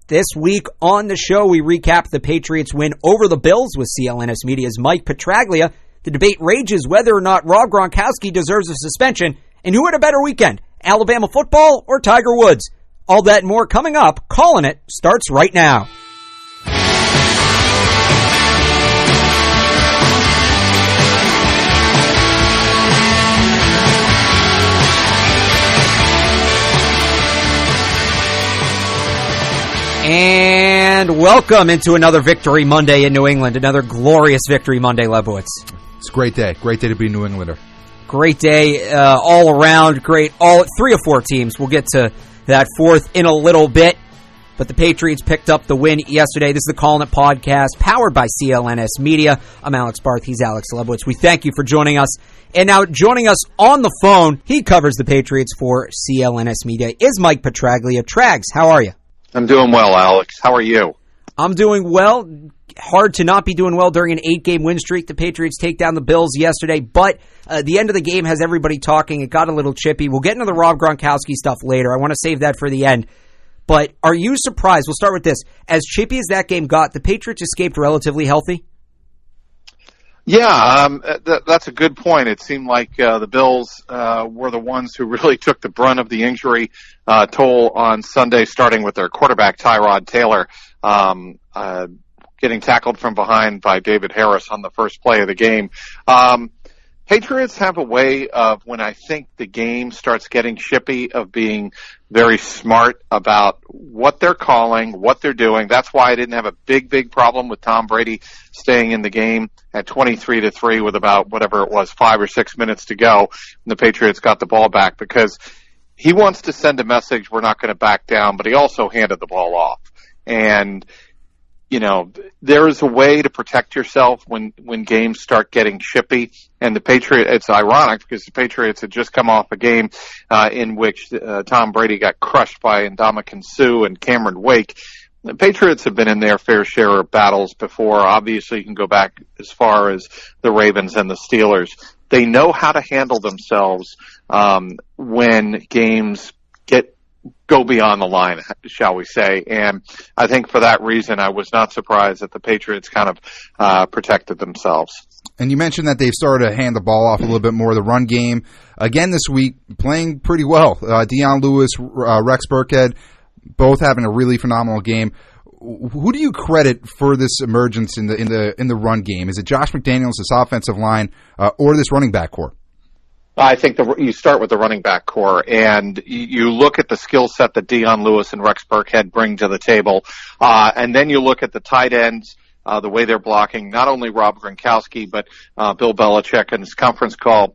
This week on the show, we recap the Patriots' win over the Bills with CLNS Media's Mike Petraglia. The debate rages whether or not Rob Gronkowski deserves a suspension, and who had a better weekend, Alabama football or Tiger Woods? All that and more coming up. Calling It starts right now. And welcome into another Victory Monday in New England. Another glorious Victory Monday, Lebowitz. It's a great day. Great day to be a New Englander. Great day all around. Great. All 3 or 4 teams. We'll get to that fourth in a little bit. But the Patriots picked up the win yesterday. This is the Calling It podcast, powered by CLNS Media. I'm Alex Barth. He's Alex Lebowitz. We thank you for joining us. And now joining us on the phone, he covers the Patriots for CLNS Media, is Mike Petraglia. Trags, how are you? I'm doing well, Alex. How are you? I'm doing well. Hard to not be doing well during an 8-game win streak. The Patriots take down the Bills yesterday, but the end of the game has everybody talking. It got a little chippy. We'll get into the Rob Gronkowski stuff later. I want to save that for the end. But are you surprised? We'll start with this. As chippy as that game got, the Patriots escaped relatively healthy? Yeah, that's a good point. It seemed like the Bills were the ones who really took the brunt of the injury toll on Sunday, starting with their quarterback, Tyrod Taylor, getting tackled from behind by David Harris on the first play of the game. Patriots have a way of, when I think the game starts getting chippy, of being very smart about what they're calling, what they're doing. That's why I didn't have a big problem with Tom Brady staying in the game at 23-3 with about whatever it was, 5 or 6 minutes to go, and the Patriots got the ball back, because he wants to send a message, we're not going to back down, but he also handed the ball off. And you know, there is a way to protect yourself when games start getting chippy. And the Patriots, it's ironic because the Patriots had just come off a game in which Tom Brady got crushed by Ndamukong Suh and Cameron Wake. The Patriots have been in their fair share of battles before. Obviously, you can go back as far as the Ravens and the Steelers. They know how to handle themselves when games go beyond the line, shall we say. And I think for that reason, I was not surprised that the Patriots kind of protected themselves. And you mentioned that they've started to hand the ball off a little bit more. The run game, again this week, playing pretty well. Dion Lewis, Rex Burkhead, both having a really phenomenal game. Who do you credit for this emergence in the run game? Is it Josh McDaniels, this offensive line, or this running back core? I think you start with the running back core, and you look at the skill set that Dion Lewis and Rex Burkhead bring to the table, and then you look at the tight ends, the way they're blocking, not only Rob Gronkowski, but Bill Belichick in his conference call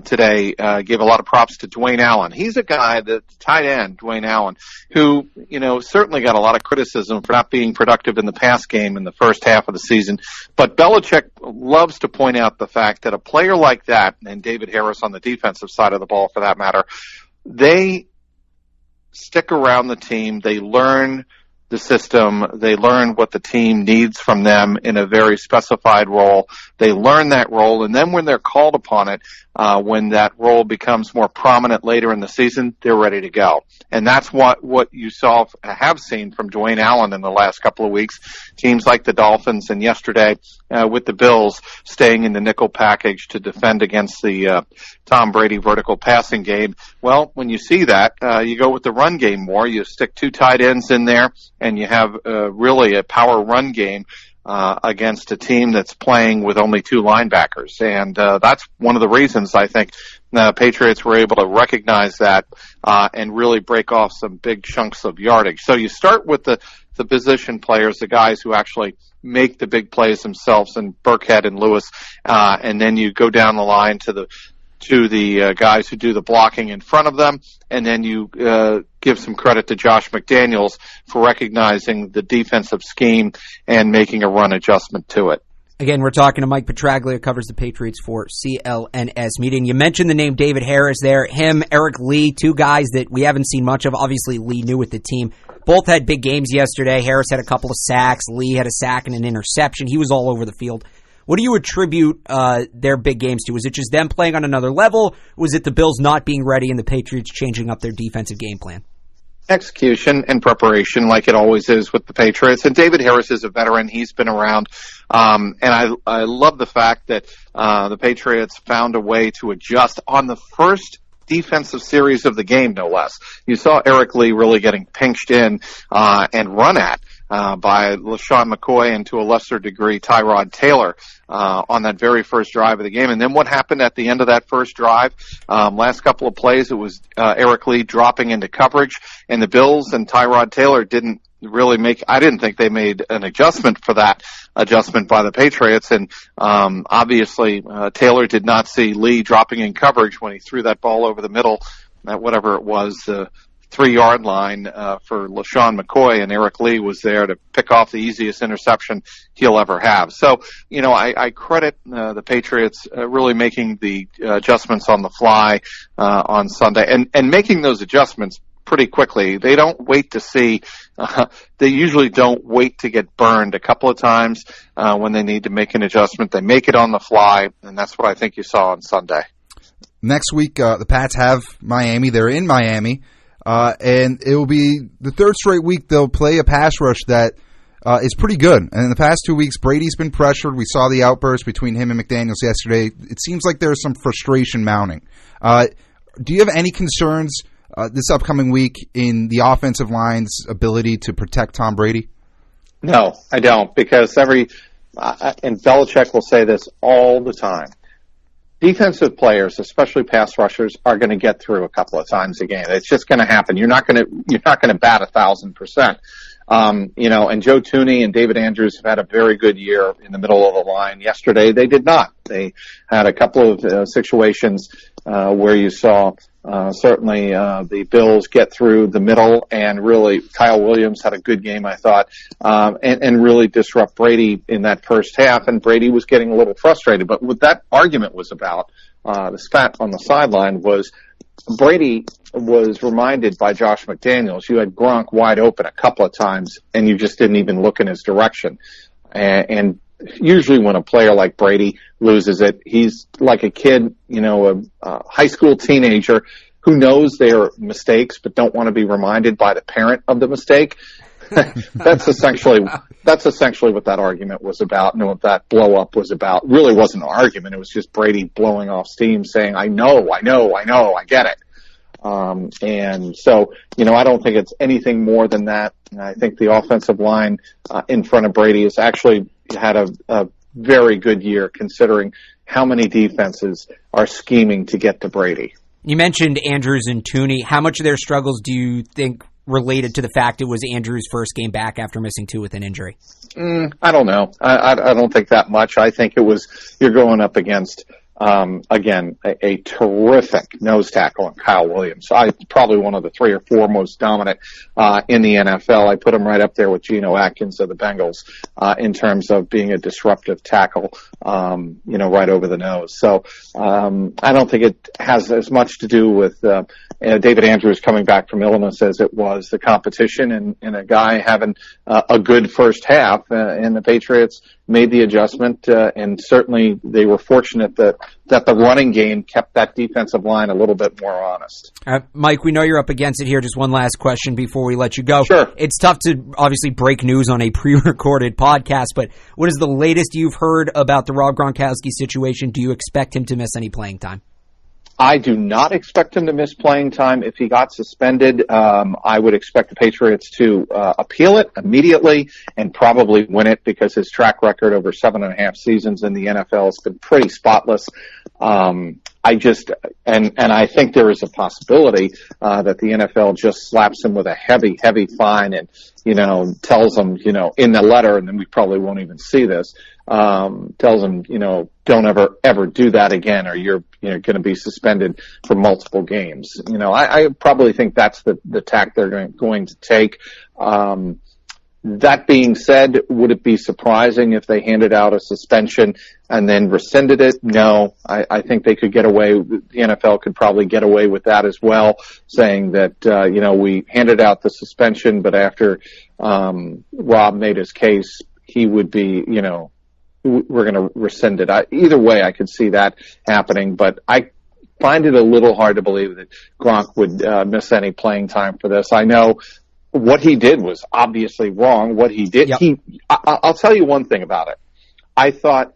today gave a lot of props to Dwayne Allen. He's a guy, the tight end, Dwayne Allen, who, you know, certainly got a lot of criticism for not being productive in the pass game in the first half of the season. But Belichick loves to point out the fact that a player like that, and David Harris on the defensive side of the ball for that matter, they stick around the team, they learn the system, they learn what the team needs from them in a very specified role. They learn that role, and then when they're called upon it, when that role becomes more prominent later in the season, they're ready to go. And that's what you have seen from Dwayne Allen in the last couple of weeks. Teams like the Dolphins, and yesterday with the Bills staying in the nickel package to defend against the Tom Brady vertical passing game. Well, when you see that, you go with the run game more. You stick 2 tight ends in there, and you have really a power run game against a team that's playing with only 2 linebackers. And that's one of the reasons I think the Patriots were able to recognize that and really break off some big chunks of yardage. So you start with the position players, the guys who actually make the big plays themselves, and Burkhead and Lewis, and then you go down the line to the guys who do the blocking in front of them, and then you give some credit to Josh McDaniels for recognizing the defensive scheme and making a run adjustment to it. Again, we're talking to Mike Petraglia, who covers the Patriots for CLNS Media. You mentioned the name David Harris there. Him, Eric Lee, 2 guys that we haven't seen much of. Obviously, Lee new with the team. Both had big games yesterday. Harris had a couple of sacks. Lee had a sack and an interception. He was all over the field. What do you attribute their big games to? Was it just them playing on another level? Was it the Bills not being ready and the Patriots changing up their defensive game plan? Execution and preparation, like it always is with the Patriots. And David Harris is a veteran. He's been around. And I love the fact that the Patriots found a way to adjust on the first defensive series of the game, no less. You saw Eric Lee really getting pinched in and run at by LaShawn McCoy and to a lesser degree Tyrod Taylor on that very first drive of the game. And then what happened at the end of that first drive? Last couple of plays, it was Eric Lee dropping into coverage, and the Bills and Tyrod Taylor didn't really I didn't think they made an adjustment for that adjustment by the Patriots. And obviously Taylor did not see Lee dropping in coverage when he threw that ball over the middle at whatever it was, 3-yard line for LaShawn McCoy, and Eric Lee was there to pick off the easiest interception he'll ever have. So, I credit the Patriots really making the adjustments on the fly on Sunday and making those adjustments pretty quickly. They don't wait to see. They usually don't wait to get burned a couple of times when they need to make an adjustment. They make it on the fly, and that's what I think you saw on Sunday. Next week, the Pats have Miami. They're in Miami. And it will be the third straight week they'll play a pass rush that is pretty good. And in the past 2 weeks, Brady's been pressured. We saw the outburst between him and McDaniels yesterday. It seems like there's some frustration mounting. Do you have any concerns this upcoming week in the offensive line's ability to protect Tom Brady? No, I don't, because and Belichick will say this all the time. Defensive players, especially pass rushers, are going to get through a couple of times a game. It's just going to happen. You're not going to bat 1,000%. And Joe Thuney and David Andrews have had a very good year in the middle of the line. Yesterday, they did not. They had a couple of situations where you saw certainly the Bills get through the middle, and really Kyle Williams had a good game, I thought, and really disrupt Brady in that first half. And Brady was getting a little frustrated. But what that argument was about, the spat on the sideline, was Brady was reminded by Josh McDaniels, you had Gronk wide open a couple of times, and you just didn't even look in his direction. And usually when a player like Brady loses it, he's like a kid, a high school teenager who knows their mistakes but don't want to be reminded by the parent of the mistake. That's essentially what that argument was about, and what that blow up was about. Really wasn't an argument. It was just Brady blowing off steam, saying, I know, I get it. And so, I don't think it's anything more than that. And I think the offensive line in front of Brady has actually had a very good year, considering how many defenses are scheming to get to Brady. You mentioned Andrews and Thuney. How much of their struggles do you think related to the fact it was Andrews' first game back after missing 2 with an injury? I don't know. I don't think that much. I think it was, you're going up against, again, a terrific nose tackle in Kyle Williams. Probably one of the 3 or 4 most dominant in the NFL. I put him right up there with Geno Atkins of the Bengals in terms of being a disruptive tackle, right over the nose. So I don't think it has as much to do with David Andrews coming back from illness as it was the competition and a guy having a good first half. And the Patriots made the adjustment, and certainly they were fortunate that the running game kept that defensive line a little bit more honest. Mike, we know you're up against it here. Just one last question before we let you go. Sure. It's tough to obviously break news on a pre-recorded podcast, but what is the latest you've heard about the Rob Gronkowski situation? Do you expect him to miss any playing time? I do not expect him to miss playing time. If he got suspended, I would expect the Patriots to appeal it immediately and probably win it, because his track record over 7.5 seasons in the NFL has been pretty spotless. I think there is a possibility that the NFL just slaps him with a heavy, heavy fine and, tells him, in the letter, and then we probably won't even see this, tells him, don't ever do that again, or you're going to be suspended for multiple games. I probably think that's the tack they're going to take. That being said, would it be surprising if they handed out a suspension and then rescinded it? No, I think they could get away. The NFL could probably get away with that as well, saying that, we handed out the suspension, but after Rob made his case, he would be, we're going to rescind it. Either way, I could see that happening, but I find it a little hard to believe that Gronk would miss any playing time for this. I know what he did was obviously wrong. What he did, Yep. I'll tell you one thing about it. I thought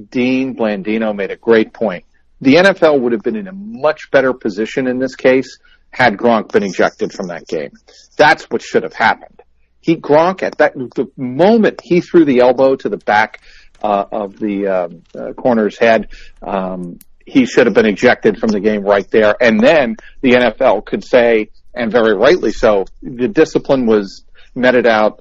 Dean Blandino made a great point. The NFL would have been in a much better position in this case had Gronk been ejected from that game. That's what should have happened. Gronk, at the moment he threw the elbow to the back of the corner's head, he should have been ejected from the game right there. And then the NFL could say, and very rightly so, the discipline was meted out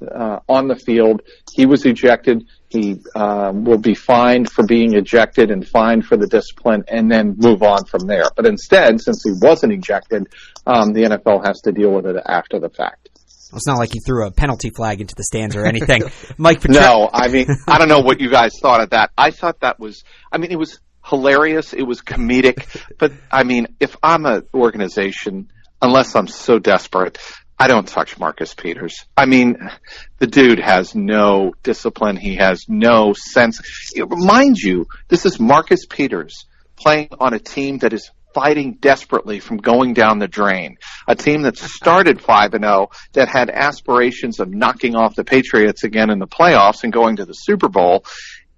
on the field. He was ejected. He will be fined for being ejected and fined for the discipline, and then move on from there. But instead, since he wasn't ejected, the NFL has to deal with it after the fact. It's not like he threw a penalty flag into the stands or anything. Mike Petraglia. No, I mean, I don't know what you guys thought of that. I thought that was, it was hilarious. It was comedic. But, if I'm an organization, unless I'm so desperate, I don't touch Marcus Peters. The dude has no discipline. He has no sense. Mind you, this is Marcus Peters playing on a team that is fighting desperately from going down the drain. A team that started 5-0, that had aspirations of knocking off the Patriots again in the playoffs and going to the Super Bowl.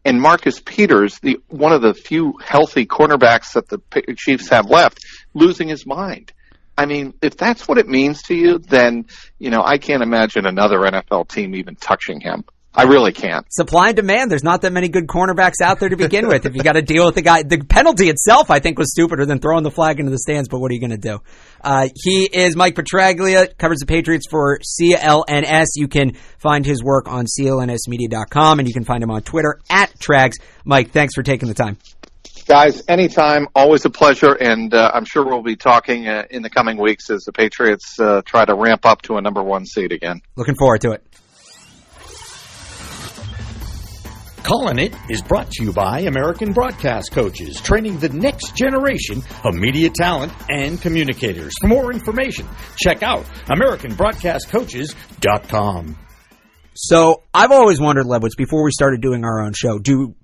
And Marcus Peters, one of the few healthy cornerbacks that the Chiefs have left, losing his mind. If that's what it means to you, then, I can't imagine another NFL team even touching him. I really can't. Supply and demand. There's not that many good cornerbacks out there to begin with. If you got to deal with the guy, the penalty itself, I think, was stupider than throwing the flag into the stands. But what are you going to do? He is Mike Petraglia, covers the Patriots for CLNS. You can find his work on CLNSmedia.com, and you can find him on Twitter @Trags. Mike, thanks for taking the time. Guys, anytime, always a pleasure, and I'm sure we'll be talking in the coming weeks as the Patriots try to ramp up to a number 1 seed again. Looking forward to it. Calling It is brought to you by American Broadcast Coaches, training the next generation of media talent and communicators. For more information, check out AmericanBroadcastCoaches.com. So I've always wondered, Lebowitz, before we started doing our own show, do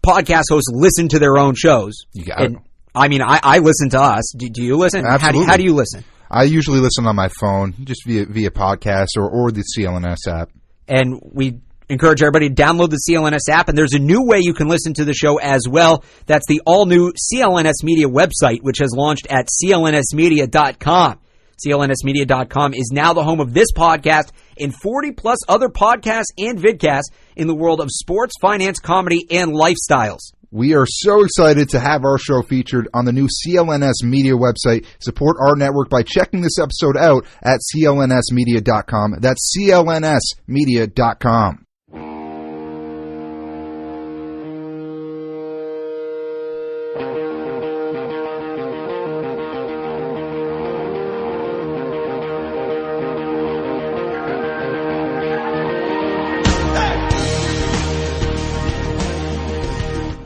podcast hosts listen to their own shows? You got it. I listen to us. Do you listen? Absolutely. How do you listen? I usually listen on my phone, just via podcast or the CLNS app. And we encourage everybody to download the CLNS app, and there's a new way you can listen to the show as well. That's the all-new CLNS Media website, which has launched at CLNSmedia.com. CLNSmedia.com is now the home of this podcast and 40-plus other podcasts and vidcasts in the world of sports, finance, comedy, and lifestyles. We are so excited to have our show featured on the new CLNS Media website. Support our network by checking this episode out at CLNSmedia.com. That's CLNSmedia.com.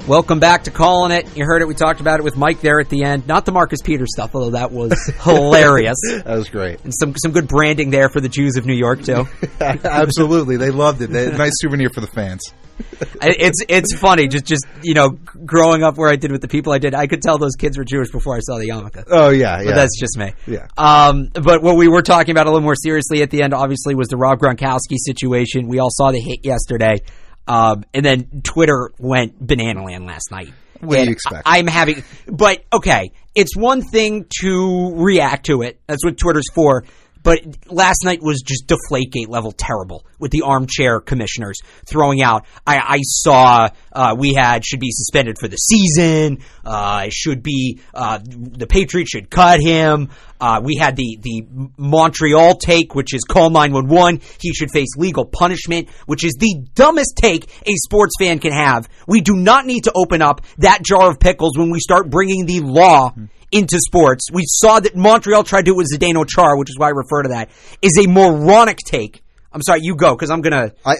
Welcome back to Calling It. You heard it. We talked about it with Mike there at the end. Not the Marcus Peters stuff, although that was hilarious. That was great. And some good branding there for the Jews of New York, too. Absolutely. They loved it. Nice souvenir for the fans. It's funny. Just growing up where I did with the people I did, I could tell those kids were Jewish before I saw the yarmulke. Oh, yeah. But that's just me. Yeah. But what we were talking about a little more seriously at the end, obviously, was the Rob Gronkowski situation. We all saw the hit yesterday. And then Twitter went banana land last night. What do you expect? But okay, it's one thing to react to it. That's what Twitter's for. But last night was just Deflategate level terrible with the armchair commissioners throwing out. I saw should be suspended for the season. The Patriots should cut him. We had the Montreal take, which is call 911. He should face legal punishment, which is the dumbest take a sports fan can have. We do not need to open up that jar of pickles when we start bringing the law into sports. We saw that Montreal tried to do it with Zdeno Chara, which is why I refer to that, is a moronic take. I'm sorry, you go, because I'm going to... I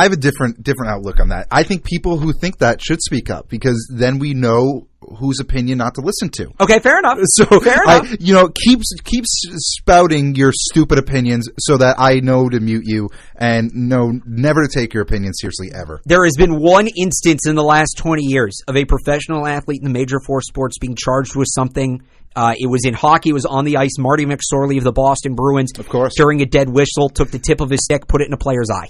have a different outlook on that. I think people who think that should speak up, because then we know whose opinion not to listen to. Okay, fair enough. So, fair enough. Keep spouting your stupid opinions so that I know to mute you and know never to take your opinion seriously ever. There has been one instance in the last 20 years of a professional athlete in the major four sports being charged with something It was in hockey. It was on the ice. Marty McSorley of the Boston Bruins, of course, during a dead whistle, took the tip of his stick, put it in a player's eye.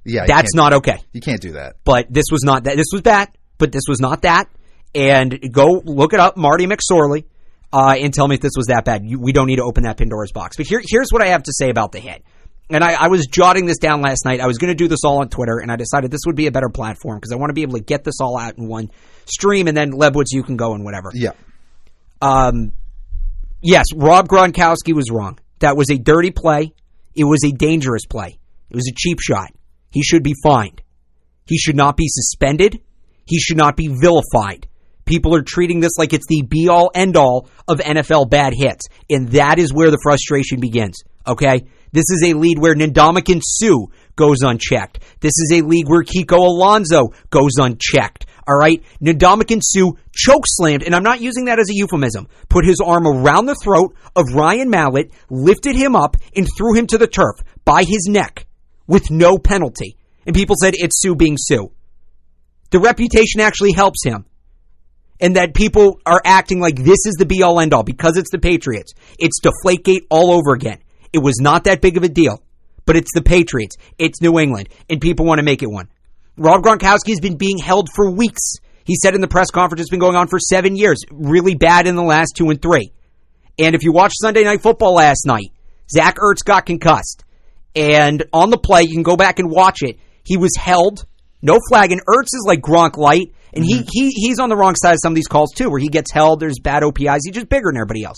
Yeah, that's not okay. You can't do that. But this was not that. This was bad, but this was not that. And go look it up, Marty McSorley, and tell me if this was that bad. We don't need to open that Pandora's box. But here's what I have to say about the hit. And I was jotting this down last night. I was going to do this all on Twitter, and I decided this would be a better platform because I want to be able to get this all out in one stream, and then Lebowitz, you can go and whatever. Yeah. Yes, Rob Gronkowski was wrong. That was a dirty play. It was a dangerous play. It was a cheap shot. He should be fined. He should not be suspended. He should not be vilified. People are treating this like it's the be-all, end-all of NFL bad hits, and that is where the frustration begins, okay? This is a league where Ndamukong Suh goes unchecked. This is a league where Kiko Alonso goes unchecked, all right? Ndamukong Suh chokeslammed, and I'm not using that as a euphemism, put his arm around the throat of Ryan Mallett, lifted him up, and threw him to the turf by his neck with no penalty. And people said it's Suh being Suh. The reputation actually helps him. And that people are acting like this is the be-all, end-all because it's the Patriots. It's Deflategate all over again. It was not that big of a deal, but it's the Patriots. It's New England, and people want to make it one. Rob Gronkowski has been being held for weeks. He said in the press conference it's been going on for 7 years. Really bad in the last 2 and 3. And if you watched Sunday Night Football last night, Zach Ertz got concussed. And on the play, you can go back and watch it. He was held, no flag, and Ertz is like Gronk light. And he's on the wrong side of some of these calls, too, where he gets held, there's bad OPIs, he's just bigger than everybody else.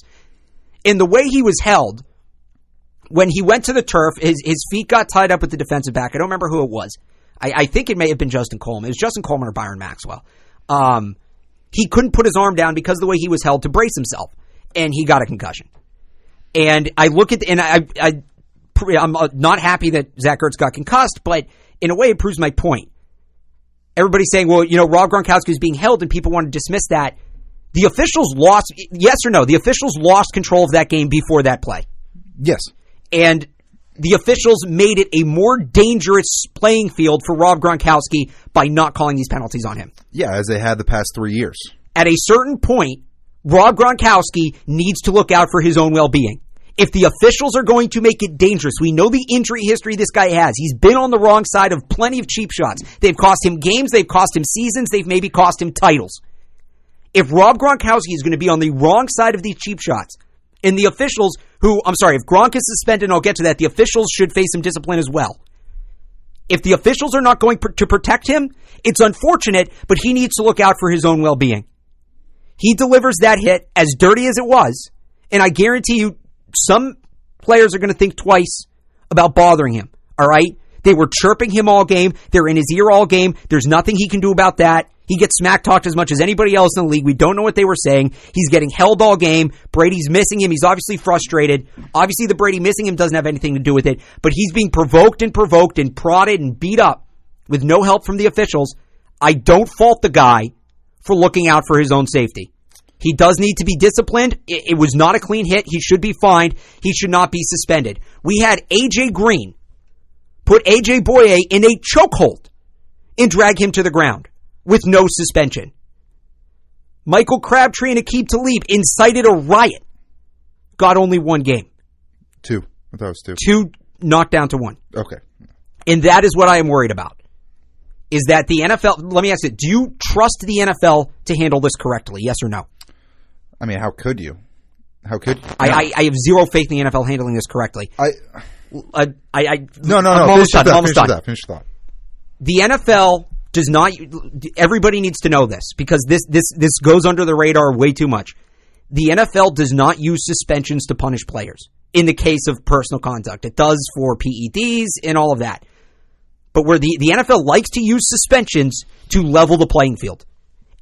In the way he was held, when he went to the turf, his feet got tied up with the defensive back. I don't remember who it was. I think it may have been Justin Coleman. It was Justin Coleman or Byron Maxwell. He couldn't put his arm down because of the way he was held to brace himself, and he got a concussion. And I look at, I'm not happy that Zach Ertz got concussed, but in a way it proves my point. Everybody's saying, well, Rob Gronkowski is being held and people want to dismiss that. The officials lost, yes or no, the officials lost control of that game before that play. Yes. And the officials made it a more dangerous playing field for Rob Gronkowski by not calling these penalties on him. Yeah, as they had the past 3 years. At a certain point, Rob Gronkowski needs to look out for his own well-being. If the officials are going to make it dangerous, we know the injury history this guy has. He's been on the wrong side of plenty of cheap shots. They've cost him games, they've cost him seasons, they've maybe cost him titles. If Rob Gronkowski is going to be on the wrong side of these cheap shots, and the officials if Gronk is suspended, and I'll get to that, the officials should face some discipline as well. If the officials are not going to protect him, it's unfortunate, but he needs to look out for his own well-being. He delivers that hit, as dirty as it was, and I guarantee you, some players are going to think twice about bothering him, all right? They were chirping him all game. They're in his ear all game. There's nothing he can do about that. He gets smack-talked as much as anybody else in the league. We don't know what they were saying. He's getting held all game. Brady's missing him. He's obviously frustrated. Obviously, the Brady missing him doesn't have anything to do with it, but he's being provoked and prodded and beat up with no help from the officials. I don't fault the guy for looking out for his own safety. He does need to be disciplined. It was not a clean hit. He should be fined. He should not be suspended. We had A.J. Green put A.J. Boye in a chokehold and drag him to the ground with no suspension. Michael Crabtree and Aqib Talib incited a riot. Got only 1 game. 2. I thought it was 2. 2 knocked down to 1. Okay. And that is what I am worried about. Is that the NFL, let me ask you, do you trust the NFL to handle this correctly? Yes or no? I mean, how could you? How could you? I have zero faith in the NFL handling this correctly. No. Finish Finish thought. The NFL does not. Everybody needs to know this because this goes under the radar way too much. The NFL does not use suspensions to punish players in the case of personal conduct. It does for PEDs and all of that. But where the NFL likes to use suspensions to level the playing field.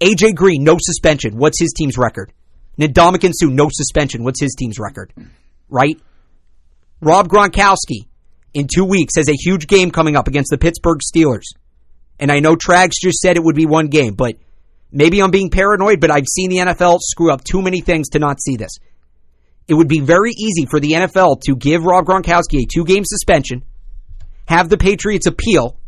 A.J. Green, no suspension. What's his team's record? Ndamukong Suh, no suspension. What's his team's record? Right? Rob Gronkowski, in 2 weeks, has a huge game coming up against the Pittsburgh Steelers. And I know Trags just said it would be 1 game, but maybe I'm being paranoid, but I've seen the NFL screw up too many things to not see this. It would be very easy for the NFL to give Rob Gronkowski a 2-game suspension, have the Patriots appeal,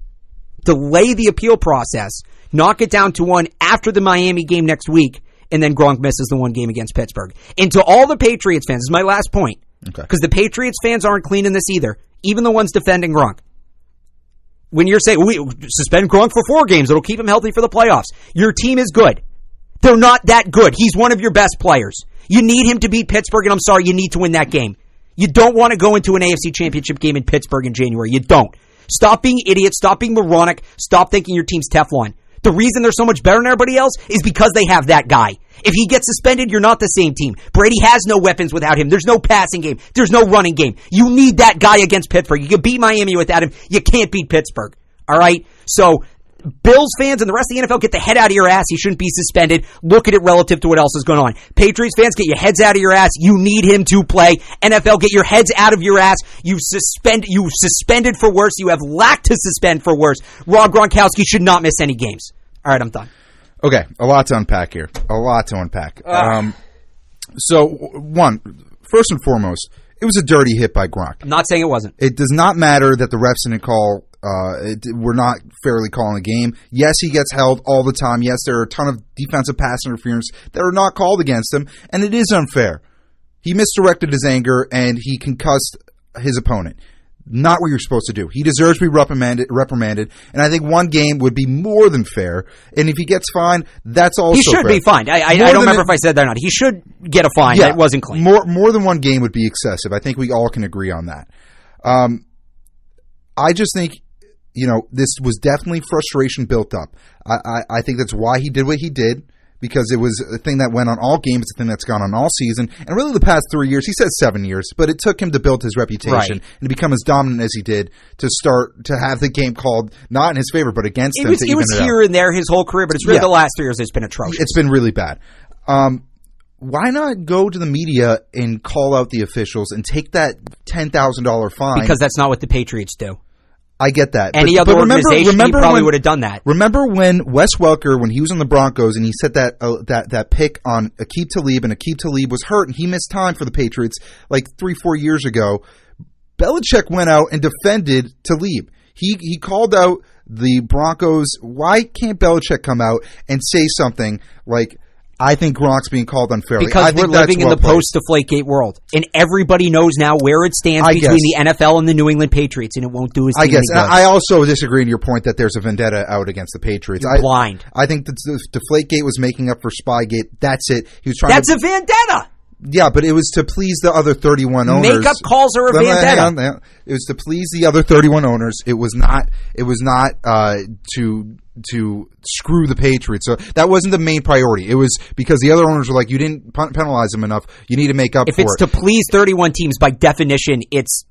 delay the appeal process, knock it down to 1 after the Miami game next week, and then Gronk misses the one game against Pittsburgh. And to all the Patriots fans, this is my last point, because the Patriots fans aren't cleaning this either, even the ones defending Gronk. When you're saying, we suspend Gronk for 4 games, it'll keep him healthy for the playoffs. Your team is good. They're not that good. He's one of your best players. You need him to beat Pittsburgh, and I'm sorry, you need to win that game. You don't want to go into an AFC Championship game in Pittsburgh in January. You don't. Stop being idiots. Stop being moronic. Stop thinking your team's Teflon. The reason they're so much better than everybody else is because they have that guy. If he gets suspended, you're not the same team. Brady has no weapons without him. There's no passing game. There's no running game. You need that guy against Pittsburgh. You can beat Miami without him. You can't beat Pittsburgh. All right? So, Bills fans and the rest of the NFL, get the head out of your ass. He shouldn't be suspended. Look at it relative to what else is going on. Patriots fans, get your heads out of your ass. You need him to play. NFL, get your heads out of your ass. You suspended for worse. You have lacked to suspend for worse. Rob Gronkowski should not miss any games. All right, I'm done. Okay, a lot to unpack here. A lot to unpack. First and foremost, it was a dirty hit by Gronk. I'm not saying it wasn't. It does not matter that the refs didn't call. We're not fairly calling a game. Yes, he gets held all the time. Yes, there are a ton of defensive pass interference that are not called against him, and it is unfair. He misdirected his anger, and he concussed his opponent. Not what you're supposed to do. He deserves to be reprimanded, and I think 1 game would be more than fair. And if he gets fined, that's also fair. He should be fined. I don't remember if I said that or not. He should get a fine. Yeah, it wasn't clean. More than 1 game would be excessive. I think we all can agree on that. I just think, this was definitely frustration built up. I think that's why he did what he did, because it was a thing that went on all games, a thing that's gone on all season, and really the past 3 years. He said 7 years, but it took him to build his reputation and to become as dominant as he did to start to have the game called not in his favor, but against him. It was here and there his whole career, but it's really the last 3 years it's been atrocious. It's been really bad. Why not go to the media and call out the officials and take that $10,000 fine? Because that's not what the Patriots do. I get that. Any other organization, he probably would have done that. Remember when Wes Welker, when he was on the Broncos, and he set that pick on Aqib Talib, and Aqib Talib was hurt, and he missed time for the Patriots like 3-4 years ago. Belichick went out and defended Talib. He called out the Broncos. Why can't Belichick come out and say something like, I think Gronk's being called unfairly? Because we're living in the post-Deflategate world. And everybody knows now where it stands between the NFL and the New England Patriots, and it won't do his team any good. I also disagree in your point that there's a vendetta out against the Patriots. You're blind. I think that Deflategate was making up for Spygate. That's it. He was trying That's a vendetta! Yeah, but it was to please the other 31 owners. Make-up calls are a vendetta. It was to please the other 31 owners. It was not to screw the Patriots. So that wasn't the main priority. It was because the other owners were like, you didn't penalize them enough. You need to make up for it. If it's to please 31 teams, by definition, it's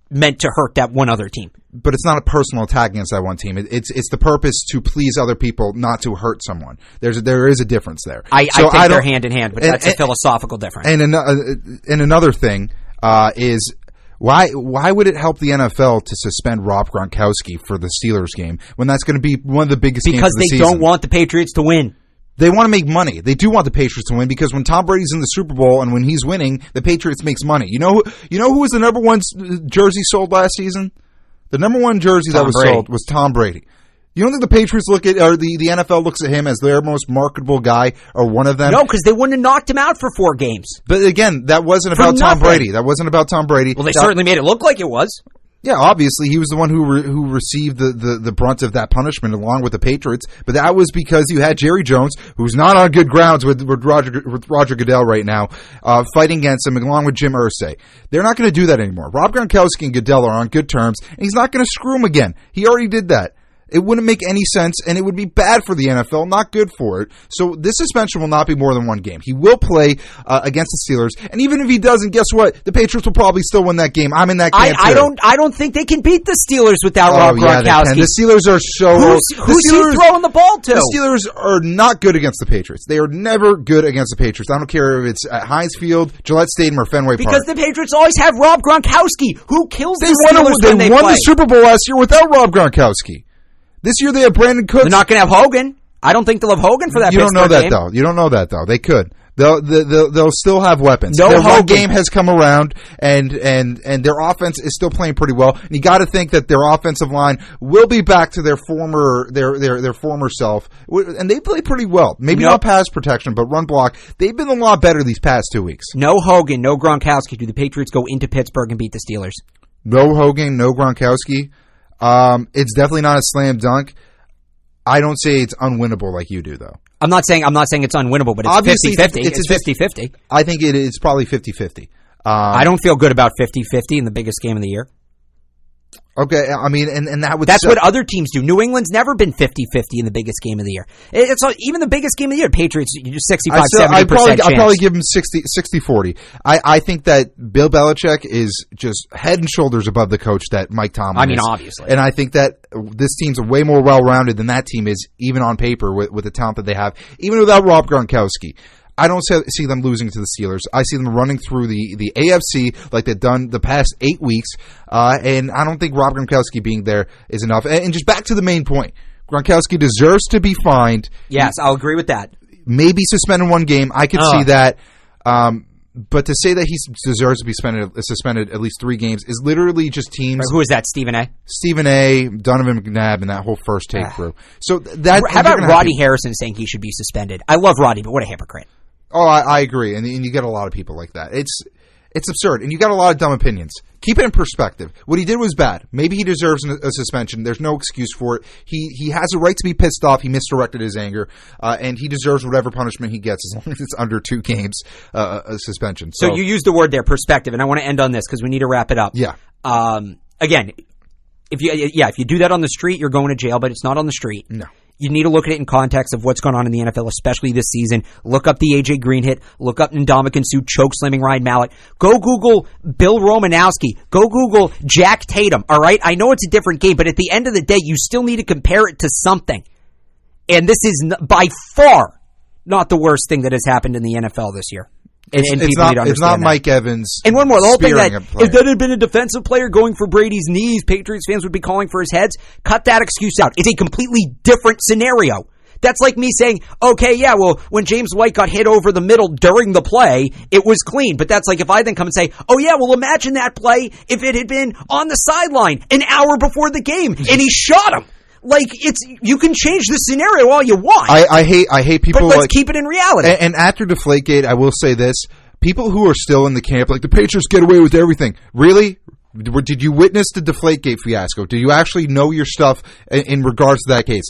meant to hurt that one other team. But it's not a personal attack against that one team. It's the purpose to please other people, not to hurt someone. There is a difference there. I think they're hand in hand, but that's a philosophical difference. And another thing is, why would it help the NFL to suspend Rob Gronkowski for the Steelers game when that's going to be one of the biggest games of the season? Because they don't want the Patriots to win. They want to make money. They do want the Patriots to win because when Tom Brady's in the Super Bowl and when he's winning, the Patriots makes money. You know who was the number 1 jersey sold last season? The number 1 jersey that was sold was Tom Brady. You don't think the Patriots look at, or the NFL looks at him as their most marketable guy or one of them? No, because they wouldn't have knocked him out for 4 games. But again, that wasn't about Tom Brady. That wasn't about Tom Brady. Well, they certainly made it look like it was. Yeah, obviously he was the one who received the brunt of that punishment along with the Patriots, but that was because you had Jerry Jones, who's not on good grounds with Roger Goodell right now, fighting against him along with Jim Irsay. They're not going to do that anymore. Rob Gronkowski and Goodell are on good terms, and he's not going to screw him again. He already did that. It wouldn't make any sense, and it would be bad for the NFL, not good for it. So this suspension will not be more than 1 game. He will play against the Steelers, and even if he doesn't, guess what? The Patriots will probably still win that game. I'm in that camp too. I don't think they can beat the Steelers without Rob Gronkowski. The Steelers are so... Who's he throwing the ball to? The Steelers are not good against the Patriots. They are never good against the Patriots. I don't care if it's at Heinz Field, Gillette Stadium, or Fenway Park. Because the Patriots always have Rob Gronkowski, who kills the Steelers when they play. They won the Super Bowl last year without Rob Gronkowski. This year they have Brandon Cooks. They're not going to have Hogan. I don't think they'll have Hogan for that Pittsburgh game. You don't know that, though. They could. They'll still have weapons. No their Hogan. run game has come around, and their offense is still playing pretty well. And you got to think that their offensive line will be back to their former self, and they play pretty well. Maybe not pass protection, but run block. They've been a lot better these past 2 weeks. No Hogan, no Gronkowski. Do the Patriots go into Pittsburgh and beat the Steelers? No Hogan, no Gronkowski. It's definitely not a slam dunk. I don't say it's unwinnable like you do, though. I'm not saying it's unwinnable, but it's Obviously, 50-50. It's 50-50. I think it's probably 50-50. I don't feel good about 50-50 in the biggest game of the year. Okay, I mean, and that would... That's what other teams do. New England's never been 50-50 in the biggest game of the year. It's even the biggest game of the year. Patriots, you just 65-70% I'd chance. probably give them 60-40. I think that Bill Belichick is just head and shoulders above the coach that Mike Tomlin is. Obviously. And I think that this team's way more well-rounded than that team is, even on paper, with the talent that they have, even without Rob Gronkowski. I don't see them losing to the Steelers. I see them running through the AFC like they've done the past 8 weeks, and I don't think Rob Gronkowski being there is enough. And just back to the main point, Gronkowski deserves to be fined. Yes, I'll agree with that. Maybe suspended 1 game. I could see that. But to say that he deserves to be suspended at least 3 games is literally just teams. Right, who is that, Stephen A? Stephen A, Donovan McNabb, and that whole first take through. So that. How about Roddy Harrison saying he should be suspended? I love Roddy, but what a hypocrite. Oh, I agree, and you get a lot of people like that. It's absurd, and you got a lot of dumb opinions. Keep it in perspective. What he did was bad. Maybe he deserves a suspension. There's no excuse for it. He has a right to be pissed off. He misdirected his anger, and he deserves whatever punishment he gets as long as it's under 2 games a suspension. So you used the word there, perspective, and I want to end on this because we need to wrap it up. Yeah. Again, if you do that on the street, you're going to jail, but it's not on the street. No. You need to look at it in context of what's going on in the NFL, especially this season. Look up the A.J. Green hit. Look up Ndamukong Suh choke-slamming Ryan Mallett. Go Google Bill Romanowski. Go Google Jack Tatum, all right? I know it's a different game, but at the end of the day, you still need to compare it to something. And this is by far not the worst thing that has happened in the NFL this year. It's not Mike Evans. And one more, the whole thing that if that had been a defensive player going for Brady's knees, Patriots fans would be calling for his heads. Cut that excuse out. It's a completely different scenario. That's like me saying, okay, yeah, well, when James White got hit over the middle during the play, it was clean. But that's like if I then come and say, oh yeah, well, imagine that play if it had been on the sideline an hour before the game and he shot him. Like, you can change the scenario all you want. I hate people. But let's keep it in reality. And after Deflategate, I will say this: people who are still in the camp, like the Patriots get away with everything. Really? Did you witness the Deflategate fiasco? Do you actually know your stuff in regards to that case?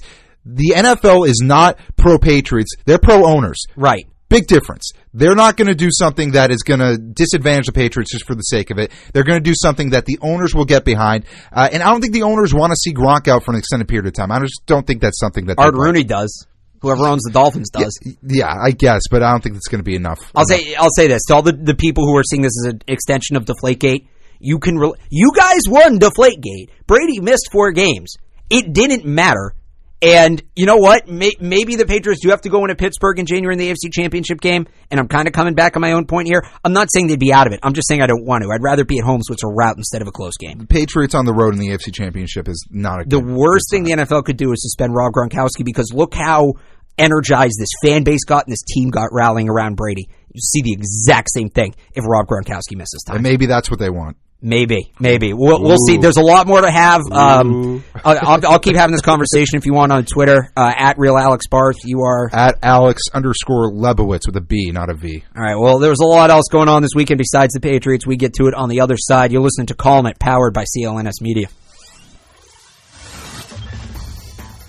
The NFL is not pro-Patriots; they're pro-owners. Right. Big difference. They're not going to do something that is going to disadvantage the Patriots just for the sake of it. They're going to do something that the owners will get behind. And I don't think the owners want to see Gronk out for an extended period of time. I just don't think that's something that Art Rooney does. Whoever owns the Dolphins does. Yeah, I guess, but I don't think it's going to be enough. I'll say this to all the people who are seeing this as an extension of Deflategate. You guys won Deflategate. Brady missed 4 games. It didn't matter. And you know what? Maybe the Patriots do have to go into Pittsburgh in January in the AFC Championship game, and I'm kind of coming back on my own point here. I'm not saying they'd be out of it. I'm just saying I don't want to. I'd rather be at home, so it's a rout instead of a close game. The Patriots on the road in the AFC Championship is not a good The worst thing the NFL could do is suspend Rob Gronkowski, because look how energized this fan base got and this team got rallying around Brady. You see the exact same thing if Rob Gronkowski misses time. And maybe that's what they want. Maybe. We'll see. There's a lot more to have. I'll keep having this conversation if you want on Twitter, at Real Alex Barth. You are at Alex_Lebowitz with a B, not a V. All right. Well, there's a lot else going on this weekend besides the Patriots. We get to it on the other side. You're listening to Calling It, powered by CLNS Media.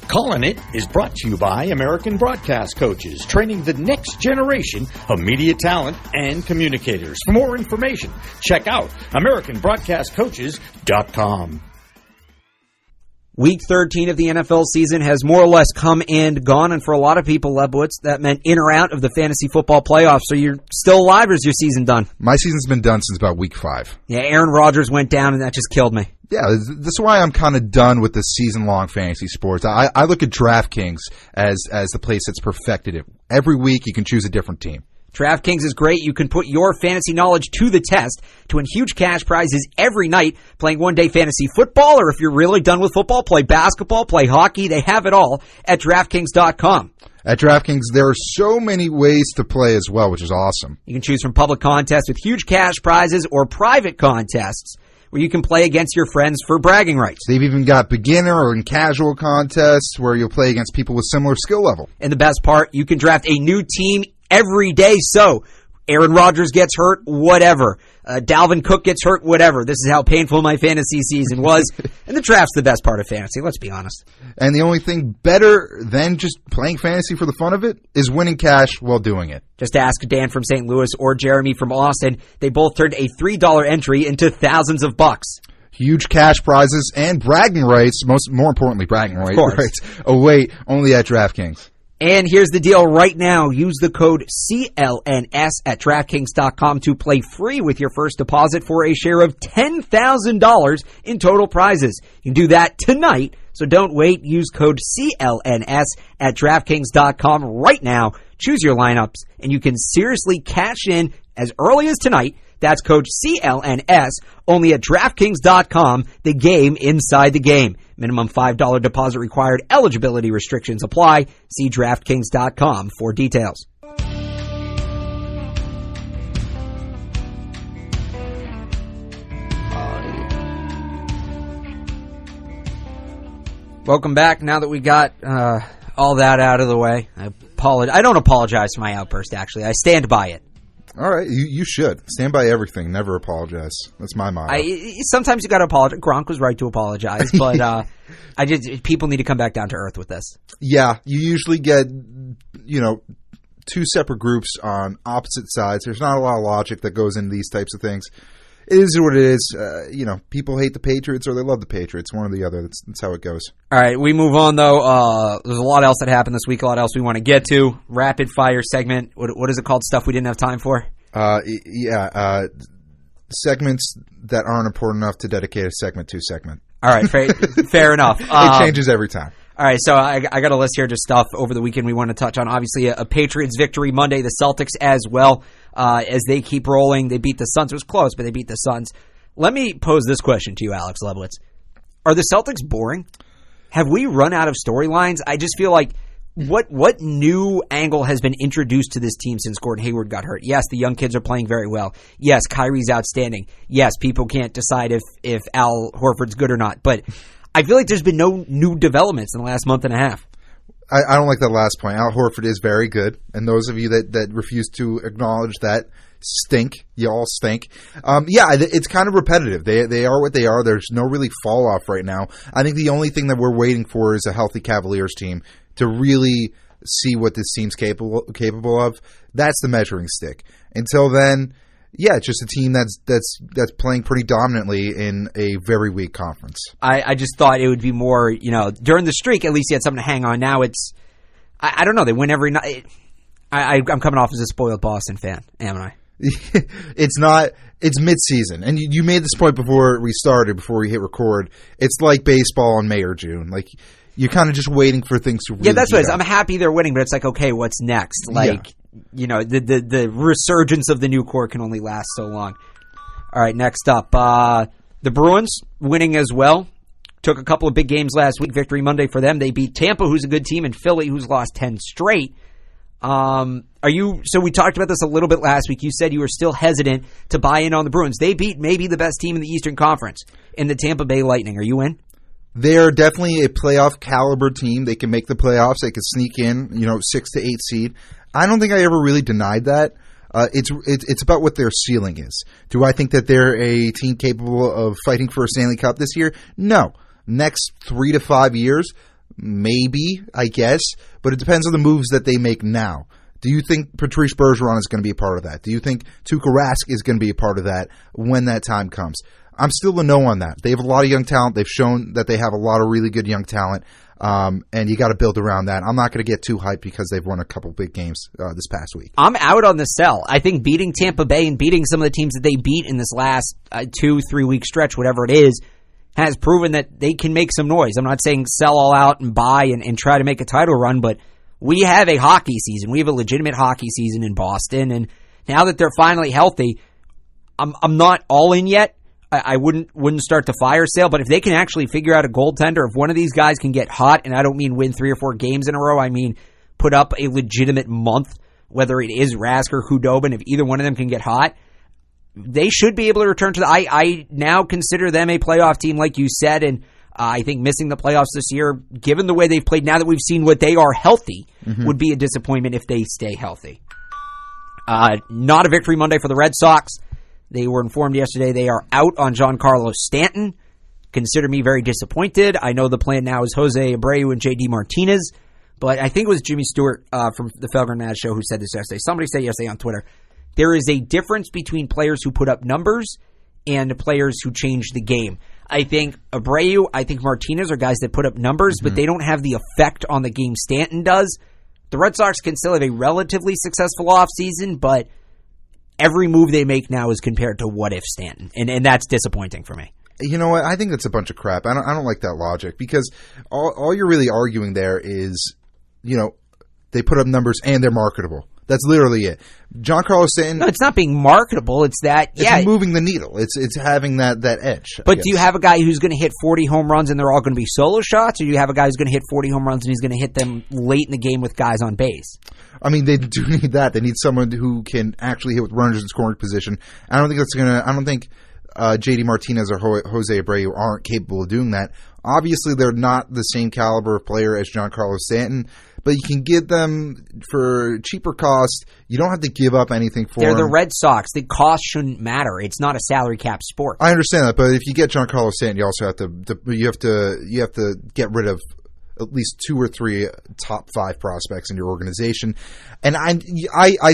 Calling It is brought to you by American Broadcast Coaches, training the next generation of media talent and communicators. For more information, check out AmericanBroadcastCoaches.com. Week 13 of the NFL season has more or less come and gone, and for a lot of people, Lebowitz, that meant in or out of the fantasy football playoffs. So you're still alive, or is your season done? My season's been done since about week 5. Yeah, Aaron Rodgers went down, and that just killed me. Yeah, this is why I'm kind of done with the season-long fantasy sports. I look at DraftKings as the place that's perfected it. Every week, you can choose a different team. DraftKings is great. You can put your fantasy knowledge to the test to win huge cash prizes every night playing one-day fantasy football, or if you're really done with football, play basketball, play hockey. They have it all at DraftKings.com. At DraftKings, there are so many ways to play as well, which is awesome. You can choose from public contests with huge cash prizes or private contests where you can play against your friends for bragging rights. They've even got beginner and casual contests where you'll play against people with similar skill level. And the best part, you can draft a new team every day. So Aaron Rodgers gets hurt, whatever. Dalvin Cook gets hurt, whatever. This is how painful my fantasy season was. And the draft's the best part of fantasy, let's be honest. And the only thing better than just playing fantasy for the fun of it is winning cash while doing it. Just ask Dan from St. Louis or Jeremy from Austin. They both turned a $3 entry into thousands of bucks. Huge cash prizes and bragging rights, more importantly, bragging rights, await only at DraftKings. And here's the deal right now. Use the code CLNS at DraftKings.com to play free with your first deposit for a share of $10,000 in total prizes. You can do that tonight, so don't wait. Use code CLNS at DraftKings.com right now. Choose your lineups, and you can seriously cash in as early as tonight. That's code CLNS, only at DraftKings.com, the game inside the game. Minimum $5 deposit required. Eligibility restrictions apply. See DraftKings.com for details. Welcome back. Now that we got all that out of the way, I don't apologize for my outburst, actually. I stand by it. All right, you should. Stand by everything. Never apologize. That's my motto. Sometimes you got to apologize. Gronk was right to apologize, but people need to come back down to earth with this. Yeah, you usually get, two separate groups on opposite sides. There's not a lot of logic that goes into these types of things. It is what it is. People hate the Patriots or they love the Patriots. One or the other. That's how it goes. All right, we move on, though. There's a lot else that happened this week, a lot else we want to get to. Rapid fire segment. What is it called? Stuff we didn't have time for? Segments that aren't important enough to dedicate a segment to segment. All right, fair enough. It changes every time. All right, so I got a list here, just stuff over the weekend we want to touch on. Obviously, a Patriots victory Monday, the Celtics as well, as they keep rolling. They beat the Suns. It was close, but they beat the Suns. Let me pose this question to you, Alex Lebowitz. Are the Celtics boring? Have we run out of storylines? I just feel like what new angle has been introduced to this team since Gordon Hayward got hurt? Yes, the young kids are playing very well. Yes, Kyrie's outstanding. Yes, people can't decide if Al Horford's good or not, but I feel like there's been no new developments in the last month and a half. I don't like that last point. Al Horford is very good, and those of you that refuse to acknowledge that stink. You all stink. It's kind of repetitive. They are what they are. There's no really fall off right now. I think the only thing that we're waiting for is a healthy Cavaliers team to really see what this team's capable of. That's the measuring stick. Until then, yeah, it's just a team that's playing pretty dominantly in a very weak conference. I just thought it would be more, during the streak, at least you had something to hang on. Now it's, I don't know, they win every night. I'm coming off as a spoiled Boston fan, am I? It's mid-season. And you made this point before we hit record. It's like baseball in May or June. Like, you're kind of just waiting for things to really that's what it is. I'm happy they're winning, but it's like, okay, what's next? The resurgence of the new core can only last so long. All right, next up, the Bruins winning as well. Took a couple of big games last week. Victory Monday for them. They beat Tampa, who's a good team, and Philly, who's lost 10 straight. So we talked about this a little bit last week. You said you were still hesitant to buy in on the Bruins. They beat maybe the best team in the Eastern Conference in the Tampa Bay Lightning. Are you in? They're definitely a playoff caliber team. They can make the playoffs. They can sneak in, 6 to 8 seed. I don't think I ever really denied that. It's about what their ceiling is. Do I think that they're a team capable of fighting for a Stanley Cup this year? No. Next 3 to 5 years, maybe, I guess. But it depends on the moves that they make now. Do you think Patrice Bergeron is going to be a part of that? Do you think Tuukka Rask is going to be a part of that when that time comes? I'm still a no on that. They have a lot of young talent. They've shown that they have a lot of really good young talent, and you got to build around that. I'm not going to get too hyped because they've won a couple big games this past week. I'm out on the sell. I think beating Tampa Bay and beating some of the teams that they beat in this last 2-3 week stretch, whatever it is, has proven that they can make some noise. I'm not saying sell all out and buy and try to make a title run, but we have a hockey season. We have a legitimate hockey season in Boston, and now that they're finally healthy, I'm not all in yet. I wouldn't start the fire sale, but if they can actually figure out a goaltender, if one of these guys can get hot, and I don't mean win 3 or 4 games in a row, I mean put up a legitimate month, whether it is Rask or Khudobin, if either one of them can get hot, they should be able to return to I now consider them a playoff team, like you said, and I think missing the playoffs this year, given the way they've played, now that we've seen what they are healthy, would be a disappointment if they stay healthy. Not a victory Monday for the Red Sox. They were informed yesterday they are out on Giancarlo Stanton. Consider me very disappointed. I know the plan now is Jose Abreu and J.D. Martinez, but I think it was Jimmy Stewart from the Felger Nash show who said this yesterday. Somebody said yesterday on Twitter, there is a difference between players who put up numbers and players who change the game. I think Abreu, I think Martinez are guys that put up numbers, but they don't have the effect on the game Stanton does. The Red Sox can still have a relatively successful offseason, but every move they make now is compared to what if Stanton, and that's disappointing for me. You know what? I think that's a bunch of crap. I don't like that logic, because all you're really arguing there is, they put up numbers and they're marketable. That's literally it. Giancarlo Stanton. No, it's not being marketable. It's that, it's moving the needle. It's having that edge. But do you have a guy who's going to hit 40 home runs and they're all going to be solo shots, or do you have a guy who's going to hit 40 home runs and he's going to hit them late in the game with guys on base? I mean, they do need that. They need someone who can actually hit with runners in scoring position. I don't think J.D. Martinez or Jose Abreu aren't capable of doing that. Obviously, they're not the same caliber of player as Giancarlo Stanton, but you can get them for cheaper cost. You don't have to give up anything for them. They're the Red Sox. The cost shouldn't matter. It's not a salary cap sport. I understand that, but if you get Giancarlo Stanton, you also have to get rid of at least 2 or 3 top 5 prospects in your organization. And I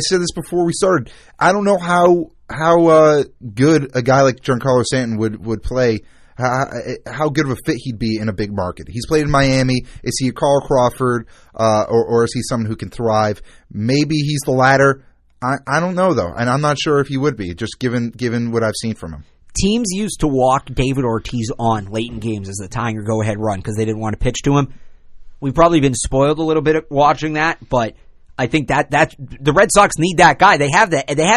said this before we started. I don't know how good a guy like Giancarlo Stanton would play. How good of a fit he'd be in a big market. He's played in Miami. Is he a Carl Crawford, or is he someone who can thrive? Maybe he's the latter. I don't know, though, and I'm not sure if he would be, just given what I've seen from him. Teams used to walk David Ortiz on late in games as the tying or go-ahead run because they didn't want to pitch to him. We've probably been spoiled a little bit watching that, but I think that the Red Sox need that guy. They have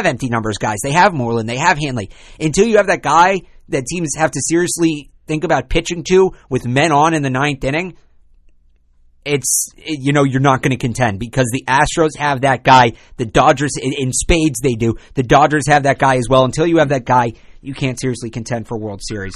empty numbers guys. They have Moreland. They have Hanley. Until you have that guy that teams have to seriously think about pitching to with men on in the 9th inning, you're not going to contend because the Astros have that guy. The Dodgers, in spades, they do. The Dodgers have that guy as well. Until you have that guy, you can't seriously contend for World Series.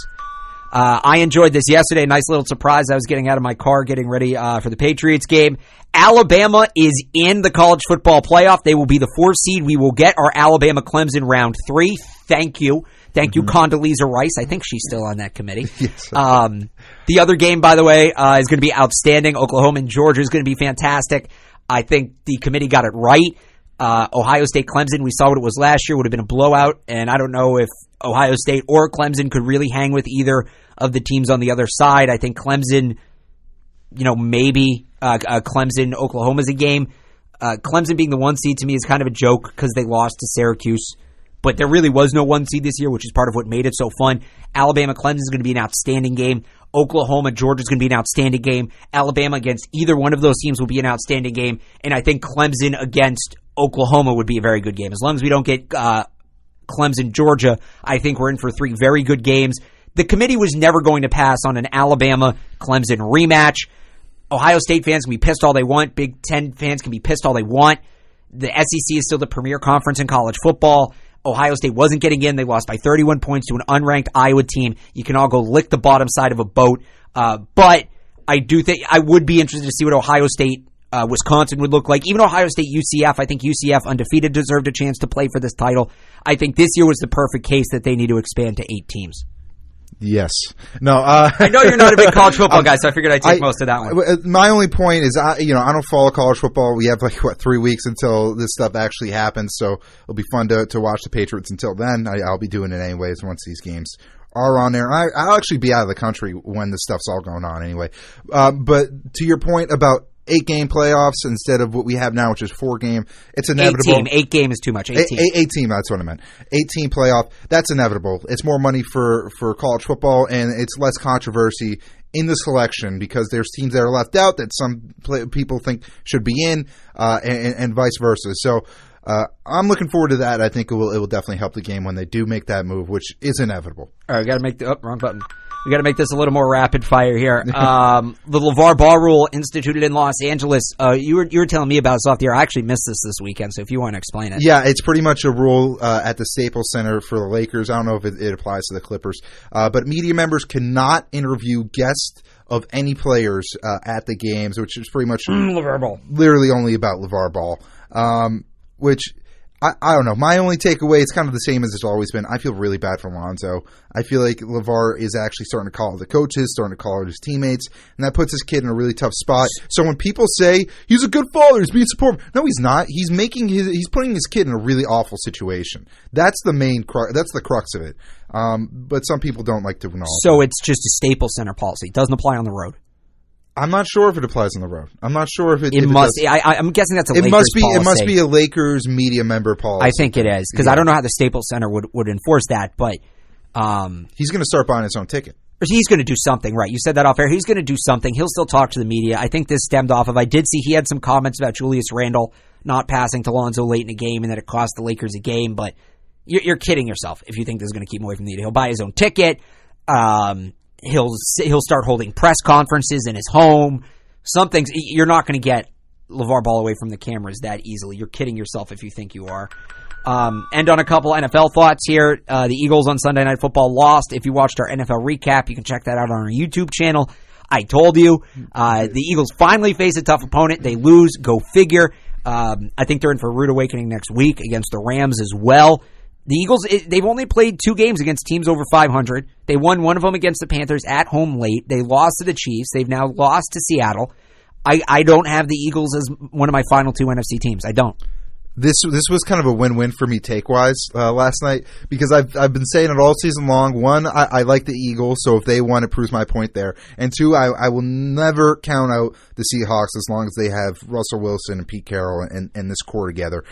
I enjoyed this yesterday. Nice little surprise. I was getting out of my car, getting ready for the Patriots game. Alabama is in the college football playoff. They will be the 4th seed. We will get our Alabama-Clemson round 3. Thank you. Thank you, Condoleezza Rice. I think she's still on that committee. Yes. The other game, by the way, is going to be outstanding. Oklahoma and Georgia is going to be fantastic. I think the committee got it right. Ohio State-Clemson, we saw what it was last year, would have been a blowout, and I don't know if Ohio State or Clemson could really hang with either of the teams on the other side. I think Clemson, maybe Clemson, Oklahoma's a game. Clemson being the 1 seed to me is kind of a joke because they lost to Syracuse, but there really was no 1 seed this year, which is part of what made it so fun. Alabama-Clemson is going to be an outstanding game. Oklahoma-Georgia is going to be an outstanding game. Alabama against either one of those teams will be an outstanding game, and I think Clemson against Oklahoma would be a very good game. As long as we don't get Clemson-Georgia, I think we're in for 3 very good games. The committee was never going to pass on an Alabama-Clemson rematch. Ohio State fans can be pissed all they want. Big Ten fans can be pissed all they want. The SEC is still the premier conference in college football. Ohio State wasn't getting in. They lost by 31 points to an unranked Iowa team. You can all go lick the bottom side of a boat. But I do think I would be interested to see what Ohio State Wisconsin would look like. Even Ohio State UCF, I think UCF undefeated deserved a chance to play for this title. I think this year was the perfect case that they need to expand to 8 teams. Yes. No. I know you're not a big college football guy, so I figured I'd take most of that one. My only point is, I don't follow college football. We have 3 weeks until this stuff actually happens, so it'll be fun to watch the Patriots until then. I'll be doing it anyways once these games are on there. I'll actually be out of the country when this stuff's all going on anyway. But to your point about 8-game playoffs instead of what we have now, which is 4-game. It's inevitable. 8 game is too much. 8 team, that's what I meant. 8-team playoff. That's inevitable. It's more money for college football, and it's less controversy in the selection because there's teams that are left out that some people think should be in, and vice versa. So I'm looking forward to that. I think it will definitely help the game when they do make that move, which is inevitable. All right, got to make the wrong button. We got to make this a little more rapid fire here. The LeVar Ball rule instituted in Los Angeles. You were telling me about this off the air. I actually missed this weekend, so if you want to explain it. Yeah, it's pretty much a rule at the Staples Center for the Lakers. I don't know if it applies to the Clippers. But media members cannot interview guests of any players at the games, which is pretty much LeVar Ball. Literally only about LeVar Ball, which I don't know. My only takeaway is kind of the same as it's always been. I feel really bad for Lonzo. I feel like LeVar is actually starting to call out the coaches, starting to call out his teammates, and that puts his kid in a really tough spot. So when people say he's a good father, he's being supportive, no, he's not. He's putting his kid in a really awful situation. That's the main that's the crux of it. But some people don't like to acknowledge. So it's just a Staples Center policy. It doesn't apply on the road. I'm not sure if it applies on the road. I'm not sure if it. It must. I'm guessing that's a Lakers policy. It must be a Lakers media member policy. I think it is because I don't know how the Staples Center would enforce that, but he's going to start buying his own ticket. He's going to do something, right? You said that off air. He's going to do something. He'll still talk to the media. I think this stemmed off of. I did see he had some comments about Julius Randle not passing to Lonzo late in the game and that it cost the Lakers a game. But you're kidding yourself if you think this is going to keep him away from the media. He'll buy his own ticket. He'll start holding press conferences in his home. Some things you're not going to get LeVar Ball away from the cameras that easily. You're kidding yourself if you think you are. And on a couple NFL thoughts here. The Eagles on Sunday Night Football lost. If you watched our NFL recap, you can check that out on our YouTube channel. I told you. The Eagles finally face a tough opponent. They lose. Go figure. I think they're in for a rude awakening next week against the Rams as well. The Eagles, they've only played 2 games against teams over 500. They won one of them against the Panthers at home late. They lost to the Chiefs. They've now lost to Seattle. I don't have the Eagles as one of my final 2 NFC teams. I don't. This was kind of a win-win for me take-wise last night because I've been saying it all season long. 1, I like the Eagles, so if they won, it proves my point there. And 2, I will never count out the Seahawks as long as they have Russell Wilson and Pete Carroll and this core together.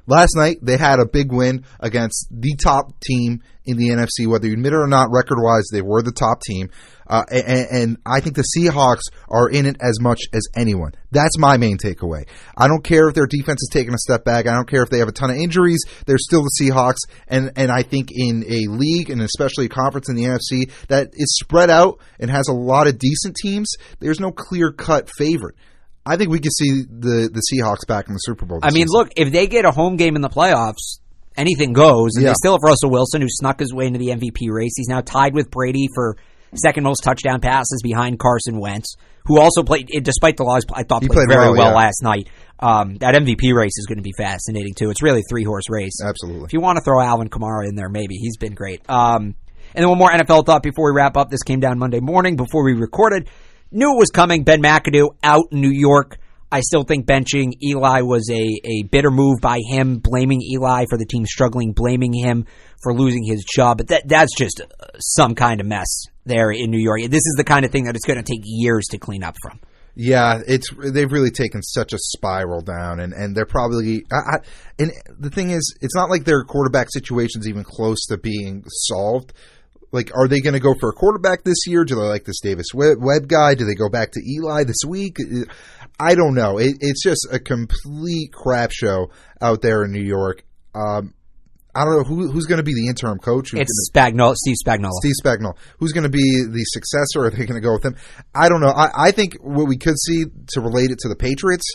Last night, they had a big win against the top team in the NFC. Whether you admit it or not, record-wise, they were the top team. And I think the Seahawks are in it as much as anyone. That's my main takeaway. I don't care if their defense is taking a step back. I don't care if they have a ton of injuries. They're still the Seahawks. And I think in a league, and especially a conference in the NFC, that is spread out and has a lot of decent teams, there's no clear-cut favorite. I think we could see the Seahawks back in the Super Bowl. I mean, look, if they get a home game in the playoffs, anything goes. And they still have Russell Wilson, who snuck his way into the MVP race. He's now tied with Brady for second most touchdown passes behind Carson Wentz, who also played, despite the loss, I thought played very well last night. That MVP race is going to be fascinating, too. It's really a 3-horse race. Absolutely. If you want to throw Alvin Kamara in there, maybe. He's been great. And then one more NFL thought before we wrap up. This came down Monday morning before we recorded. Knew it was coming. Ben McAdoo out in New York. I still think benching Eli was a bitter move by him, blaming Eli for the team struggling, blaming him for losing his job. But that's just some kind of mess there in New York. This is the kind of thing that it's going to take years to clean up from. Yeah, they've really taken such a spiral down, and they're probably and the thing is, it's not like their quarterback situation's even close to being solved. Like, are they going to go for a quarterback this year? Do they like this Davis Webb guy? Do they go back to Eli this week? I don't know. It's just a complete crap show out there in New York. I don't know who's going to be the interim coach. Steve Spagnuolo. Steve Spagnuolo. Who's going to be the successor? Are they going to go with him? I don't know. I think what we could see to relate it to the Patriots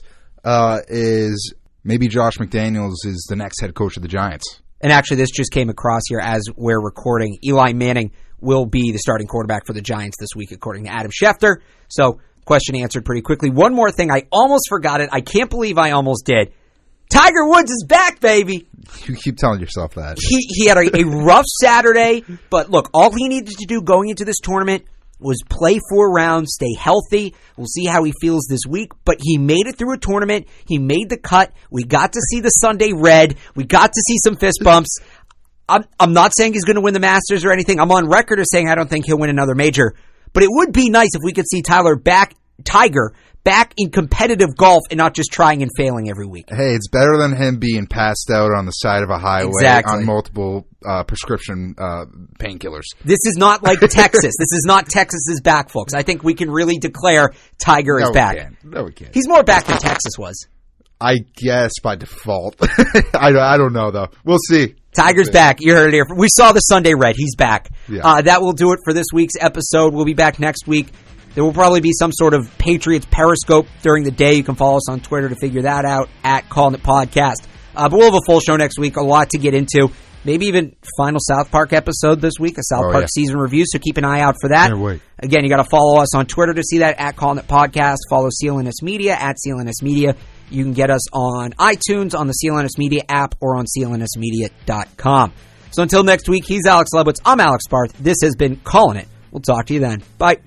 is maybe Josh McDaniels is the next head coach of the Giants. And actually, this just came across here as we're recording. Eli Manning will be the starting quarterback for the Giants this week, according to Adam Schefter. So, question answered pretty quickly. One more thing. I almost forgot it. I can't believe I almost did. Tiger Woods is back, baby. You keep telling yourself that. He had a rough Saturday, but look, all he needed to do going into this tournament was play 4 rounds, stay healthy. We'll see how he feels this week, but he made it through a tournament. He made the cut. We got to see the Sunday red. We got to see some fist bumps. I'm not saying he's going to win the Masters or anything. I'm on record as saying I don't think he'll win another major, but it would be nice if we could see Tiger back in competitive golf and not just trying and failing every week. Hey, it's better than him being passed out on the side of a highway on multiple prescription painkillers. This is not like Texas. This is not Texas's back, folks. I think we can really declare Tiger is back. No, we can't. He's more back than Texas was. I guess by default. I don't know, though. We'll see. Tiger's back. You heard it here. We saw the Sunday Red. He's back. Yeah. That will do it for this week's episode. We'll be back next week. There will probably be some sort of Patriots Periscope during the day. You can follow us on Twitter to figure that out at Calling It Podcast. But we'll have a full show next week. A lot to get into. Maybe even final South Park episode this week, a South Park season review. So keep an eye out for that. Can't wait. Again, you got to follow us on Twitter to see that at Calling It Podcast. Follow CLNS Media at CLNS Media. You can get us on iTunes, on the CLNS Media app, or on clnsmedia.com. So until next week, he's Alex Lebowitz. I'm Alex Barth. This has been Calling It. We'll talk to you then. Bye.